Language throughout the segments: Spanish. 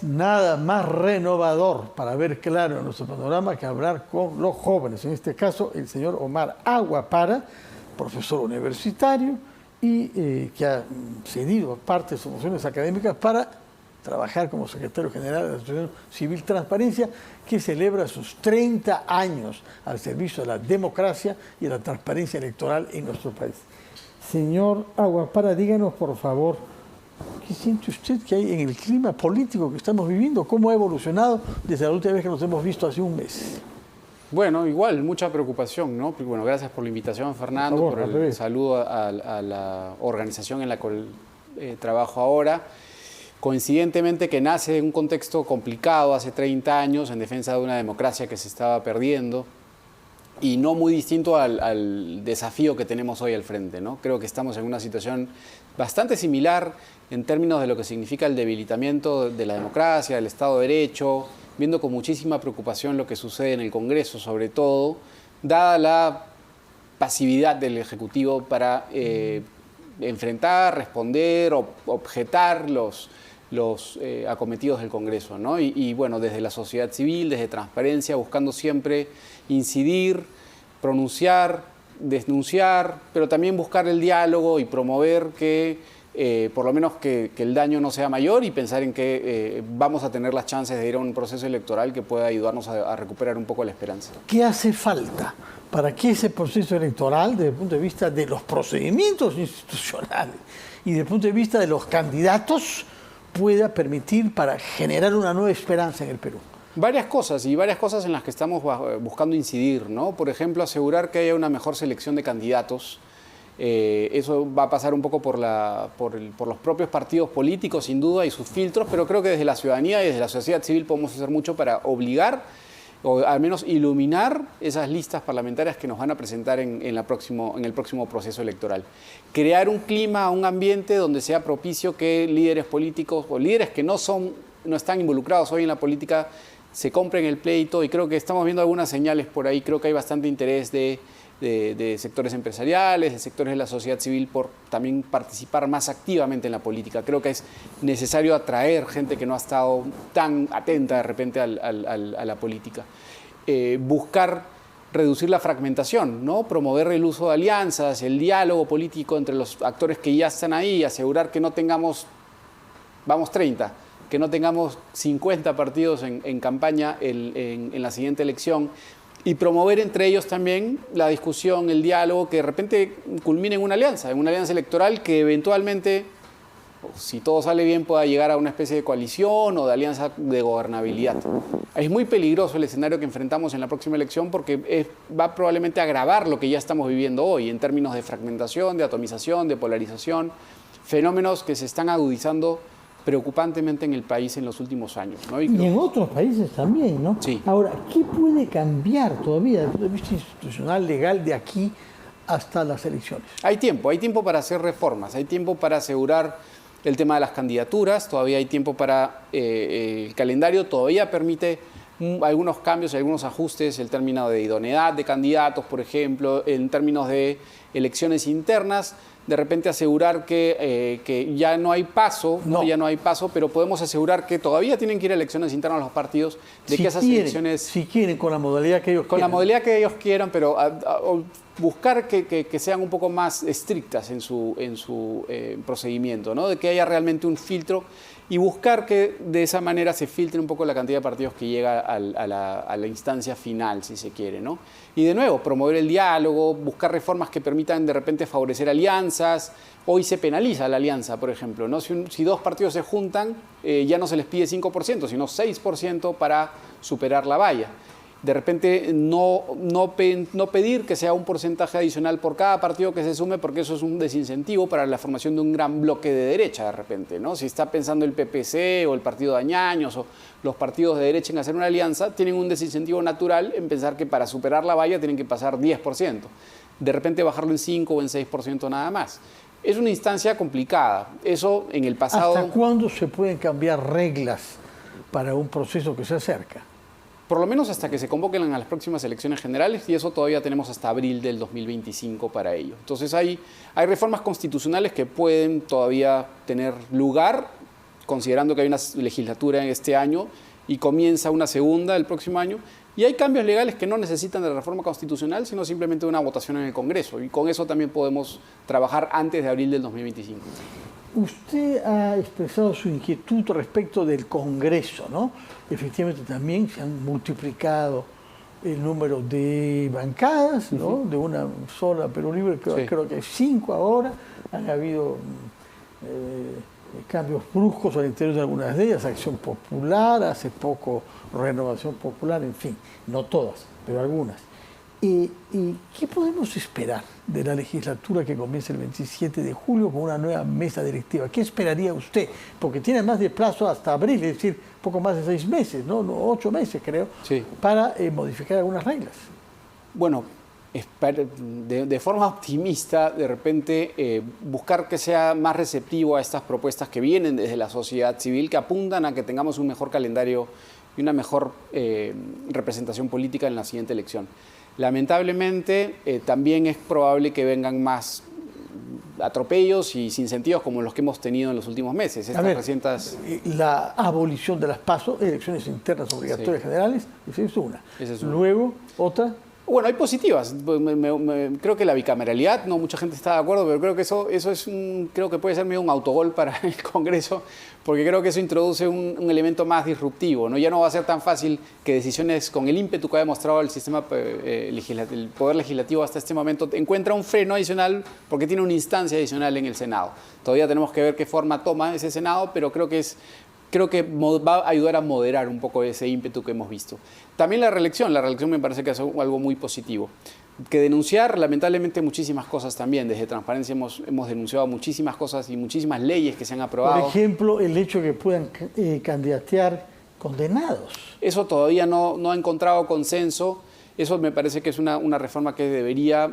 nada más renovador para ver claro en nuestro panorama que hablar con los jóvenes, en este caso el señor Omar Aguapara, profesor universitario y que ha cedido parte de sus funciones académicas para trabajar como secretario general de la Asociación Civil Transparencia, que celebra sus 30 años al servicio de la democracia y de la transparencia electoral en nuestro país. Señor Aguapara, díganos por favor, ¿qué siente usted que hay en el clima político que estamos viviendo? ¿Cómo ha evolucionado desde la última vez que nos hemos visto hace un mes? Bueno, igual, mucha preocupación, ¿no? Bueno, gracias por la invitación, Fernando, por el saludo a la organización en la cual trabajo ahora. Coincidentemente que nace en un contexto complicado hace 30 años en defensa de una democracia que se estaba perdiendo y no muy distinto al desafío que tenemos hoy al frente, ¿no? Creo que estamos en una situación bastante similar en términos de lo que significa el debilitamiento de la democracia, del Estado de Derecho, viendo con muchísima preocupación lo que sucede en el Congreso, sobre todo, dada la pasividad del Ejecutivo para enfrentar, responder, objetar los acometidos del Congreso, ¿no? Y bueno, desde la sociedad civil, desde Transparencia, buscando siempre incidir, pronunciar, denunciar, pero también buscar el diálogo y promover que por lo menos que el daño no sea mayor y pensar en que vamos a tener las chances de ir a un proceso electoral que pueda ayudarnos a recuperar un poco la esperanza. ¿Qué hace falta para que ese proceso electoral, desde el punto de vista de los procedimientos institucionales y desde el punto de vista de los candidatos, pueda permitir para generar una nueva esperanza en el Perú? Varias cosas en las que estamos buscando incidir, ¿no? Por ejemplo, asegurar que haya una mejor selección de candidatos. Eso va a pasar un poco por los propios partidos políticos, sin duda, y sus filtros, pero creo que desde la ciudadanía y desde la sociedad civil podemos hacer mucho para obligar o al menos iluminar esas listas parlamentarias que nos van a presentar en el próximo proceso electoral. Crear un clima, un ambiente donde sea propicio que líderes políticos o líderes que no están involucrados hoy en la política se compren el pleito, y creo que estamos viendo algunas señales por ahí. Creo que hay bastante interés de sectores empresariales, de sectores de la sociedad civil por también participar más activamente en la política. Creo que es necesario atraer gente que no ha estado tan atenta de repente a la política. Buscar reducir la fragmentación, ¿no? Promover el uso de alianzas, el diálogo político entre los actores que ya están ahí, asegurar que no tengamos, vamos 30, que no tengamos 50 partidos en campaña en la siguiente elección, y promover entre ellos también la discusión, el diálogo, que de repente culmine en una alianza electoral que eventualmente, si todo sale bien, pueda llegar a una especie de coalición o de alianza de gobernabilidad. Es muy peligroso el escenario que enfrentamos en la próxima elección porque va probablemente a agravar lo que ya estamos viviendo hoy en términos de fragmentación, de atomización, de polarización, fenómenos que se están agudizando preocupantemente en el país en los últimos años, ¿no? Y en otros países también, ¿no? Sí. Ahora, ¿qué puede cambiar todavía desde el punto de vista institucional, legal, de aquí hasta las elecciones? Hay tiempo para hacer reformas, hay tiempo para asegurar el tema de las candidaturas, todavía hay tiempo para el calendario, todavía permite algunos cambios y algunos ajustes, el término de idoneidad de candidatos, por ejemplo, en términos de elecciones internas, de repente asegurar que ya no hay paso, ¿no? Ya no hay paso, pero podemos asegurar que todavía tienen que ir a elecciones internas los partidos, de que esas elecciones... Si quieren, con la modalidad que ellos quieran. Con la modalidad que ellos quieran, pero buscar que sean un poco más estrictas en su procedimiento, ¿no? De que haya realmente un filtro y buscar que de esa manera se filtre un poco la cantidad de partidos que llega a la instancia final, si se quiere, ¿no? Y de nuevo, promover el diálogo, buscar reformas que permitan de repente favorecer alianzas. Hoy se penaliza la alianza, por ejemplo, ¿no? Si dos partidos se juntan, ya no se les pide 5%, sino 6% para superar la valla. De repente no pedir que sea un porcentaje adicional por cada partido que se sume, porque eso es un desincentivo para la formación de un gran bloque de derecha de repente, ¿no? Si está pensando el PPC o el partido de Añaños o los partidos de derecha en hacer una alianza, tienen un desincentivo natural en pensar que para superar la valla tienen que pasar 10%. De repente bajarlo en 5 o en 6% nada más. Es una instancia complicada. Eso en el pasado... ¿Hasta cuándo se pueden cambiar reglas para un proceso que se acerca? Por lo menos hasta que se convoquen a las próximas elecciones generales, y eso todavía tenemos hasta abril del 2025 para ello. Entonces hay reformas constitucionales que pueden todavía tener lugar considerando que hay una legislatura en este año y comienza una segunda el próximo año. Y hay cambios legales que no necesitan de reforma constitucional, sino simplemente de una votación en el Congreso. Y con eso también podemos trabajar antes de abril del 2025. Usted ha expresado su inquietud respecto del Congreso, ¿no? Efectivamente también se han multiplicado el número de bancadas, ¿no? De una sola Perú Libre, creo que hay 5 ahora. Han habido cambios bruscos al interior de algunas de ellas, Acción Popular, hace poco Renovación Popular, en fin, no todas, pero algunas. ¿Y qué podemos esperar de la legislatura que comienza el 27 de julio con una nueva mesa directiva? ¿Qué esperaría usted? Porque tiene más de plazo hasta abril, es decir, poco más de 6 meses, ¿no? 8 meses creo, sí, para modificar algunas reglas. Bueno, de forma optimista, de repente buscar que sea más receptivo a estas propuestas que vienen desde la sociedad civil, que apuntan a que tengamos un mejor calendario y una mejor representación política en la siguiente elección. Lamentablemente, también es probable que vengan más atropellos y sinsentidos como los que hemos tenido en los últimos meses. La abolición de las PASO, elecciones internas obligatorias generales, esa es una. Luego, otra. Bueno, hay positivas. Creo que la bicameralidad, no mucha gente está de acuerdo, pero creo que eso es creo que puede ser medio un autogol para el Congreso, porque creo que eso introduce un elemento más disruptivo, ¿no? Ya no va a ser tan fácil que decisiones con el ímpetu que ha demostrado el sistema el Poder Legislativo hasta este momento encuentra un freno adicional porque tiene una instancia adicional en el Senado. Todavía tenemos que ver qué forma toma ese Senado, pero creo que va a ayudar a moderar un poco ese ímpetu que hemos visto. También la reelección me parece que es algo muy positivo. Que denunciar, lamentablemente, muchísimas cosas también. Desde Transparencia hemos denunciado muchísimas cosas y muchísimas leyes que se han aprobado. Por ejemplo, el hecho de que puedan candidatear condenados. Eso todavía no ha encontrado consenso. Eso me parece que es una reforma que debería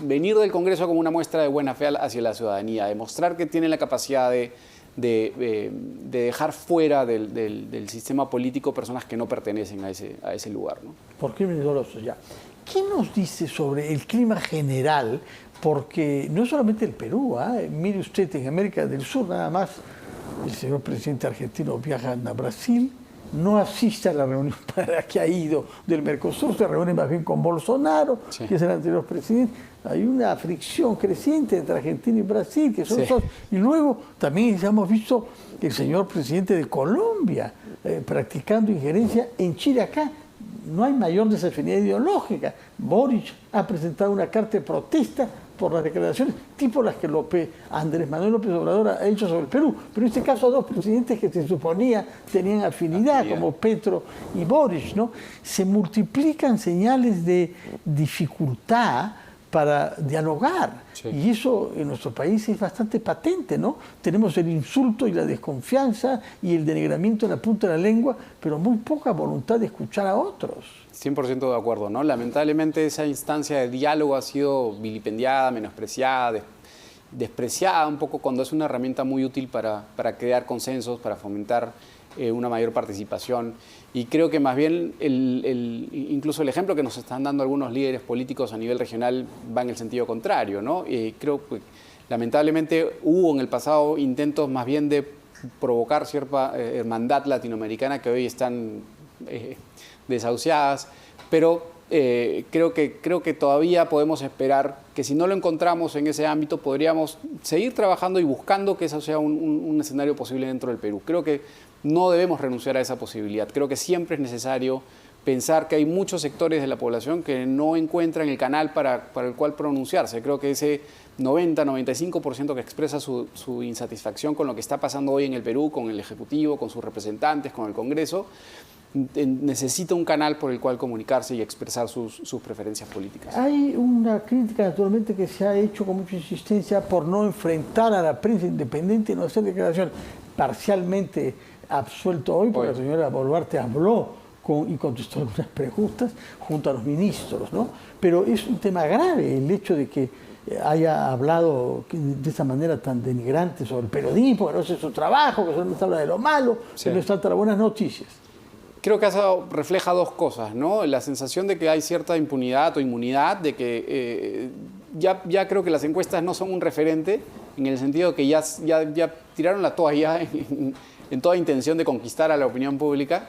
venir del Congreso como una muestra de buena fe hacia la ciudadanía, demostrar que tienen la capacidad de dejar fuera del sistema político personas que no pertenecen a ese lugar, ¿no? Por crímenes dolosos, ya. ¿Qué nos dice sobre el clima general? Porque no es solamente el Perú, mire usted, en América del Sur nada más, el señor presidente argentino viaja a Brasil, no asiste a la reunión para la que ha ido del Mercosur, se reúne más bien con Bolsonaro, sí, que es el anterior presidente. Hay una fricción creciente entre Argentina y Brasil, que son socios. Y luego también ya hemos visto el señor presidente de Colombia practicando injerencia en Chile. Acá no hay mayor desafinidad ideológica. Boric ha presentado una carta de protesta por las declaraciones tipo las que Andrés Manuel López Obrador ha hecho sobre el Perú. Pero en este caso, dos presidentes que se suponía tenían afinidad, como Petro y Boric, ¿no? Se multiplican señales de dificultad para dialogar. Sí. Y eso en nuestro país es bastante patente, ¿no? Tenemos el insulto y la desconfianza y el denigramiento en la punta de la lengua, pero muy poca voluntad de escuchar a otros. 100% de acuerdo, ¿no? Lamentablemente esa instancia de diálogo ha sido vilipendiada, menospreciada, despreciada un poco cuando es una herramienta muy útil para crear consensos, para fomentar una mayor participación. Y creo que más bien incluso el ejemplo que nos están dando algunos líderes políticos a nivel regional va en el sentido contrario, ¿no? Creo que lamentablemente hubo en el pasado intentos más bien de provocar cierta hermandad latinoamericana que hoy están desahuciadas, pero creo que todavía podemos esperar que si no lo encontramos en ese ámbito podríamos seguir trabajando y buscando que eso sea un escenario posible dentro del Perú. Creo que no debemos renunciar a esa posibilidad. Creo que siempre es necesario pensar que hay muchos sectores de la población que no encuentran el canal para el cual pronunciarse. Creo que ese 90-95% que expresa su insatisfacción con lo que está pasando hoy en el Perú, con el Ejecutivo, con sus representantes, con el Congreso, necesita un canal por el cual comunicarse y expresar sus preferencias políticas. Hay una crítica naturalmente que se ha hecho con mucha insistencia por no enfrentar a la prensa independiente y no hacer declaraciones. Parcialmente absuelto hoy, porque la señora Boluarte habló y contestó algunas preguntas junto a los ministros, ¿no? Pero es un tema grave el hecho de que haya hablado de esa manera tan denigrante sobre el periodismo, que no hace su trabajo, que solo nos habla de lo malo, sí, que no trata de buenas noticias. Creo que eso refleja dos cosas, ¿no? La sensación de que hay cierta impunidad o inmunidad, de que ya creo que las encuestas no son un referente en el sentido que ya tiraron la toalla en toda intención de conquistar a la opinión pública.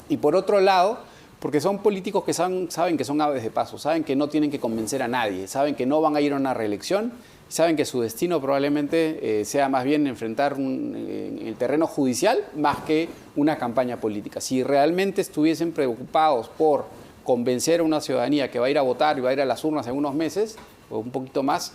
Y por otro lado, porque son políticos que saben que son aves de paso, saben que no tienen que convencer a nadie, saben que no van a ir a una reelección, saben que su destino probablemente sea más bien enfrentar en el terreno judicial más que una campaña política. Si realmente estuviesen preocupados por convencer a una ciudadanía que va a ir a votar y va a ir a las urnas en unos meses o un poquito más,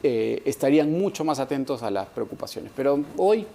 estarían mucho más atentos a las preocupaciones. Pero hoy...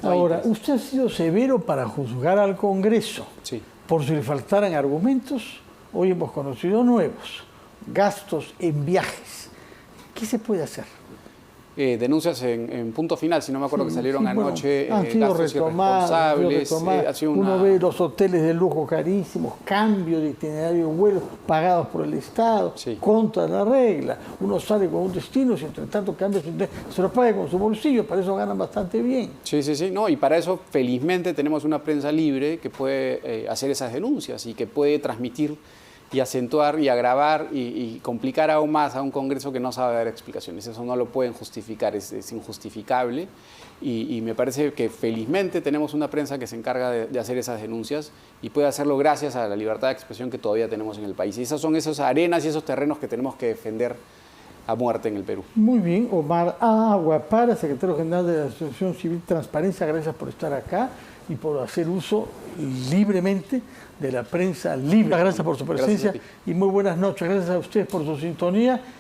Ahora, usted ha sido severo para juzgar al Congreso. Sí. Por si le faltaran argumentos, hoy hemos conocido nuevos. Gastos en viajes. ¿Qué se puede hacer? Denuncias en Punto Final, si no me acuerdo, que salieron anoche, han sido gastos irresponsables. Uno ve los hoteles de lujo carísimos, cambio de itinerario de vuelos pagados por el Estado, contra la regla. Uno sale con un destino, si entre tanto cambia se lo paga con su bolsillo, para eso ganan bastante bien. Sí, no, y para eso felizmente tenemos una prensa libre que puede hacer esas denuncias y que puede transmitir y acentuar y agravar y complicar aún más a un Congreso que no sabe dar explicaciones. Eso no lo pueden justificar, es injustificable. Y me parece que felizmente tenemos una prensa que se encarga de hacer esas denuncias y puede hacerlo gracias a la libertad de expresión que todavía tenemos en el país. Y esas son esas arenas y esos terrenos que tenemos que defender a muerte en el Perú. Muy bien, Omar Aguapara, secretario general de la Asociación Civil Transparencia, gracias por estar acá y por hacer uso libremente de la prensa libre. Gracias por su presencia y muy buenas noches. Gracias a ustedes por su sintonía.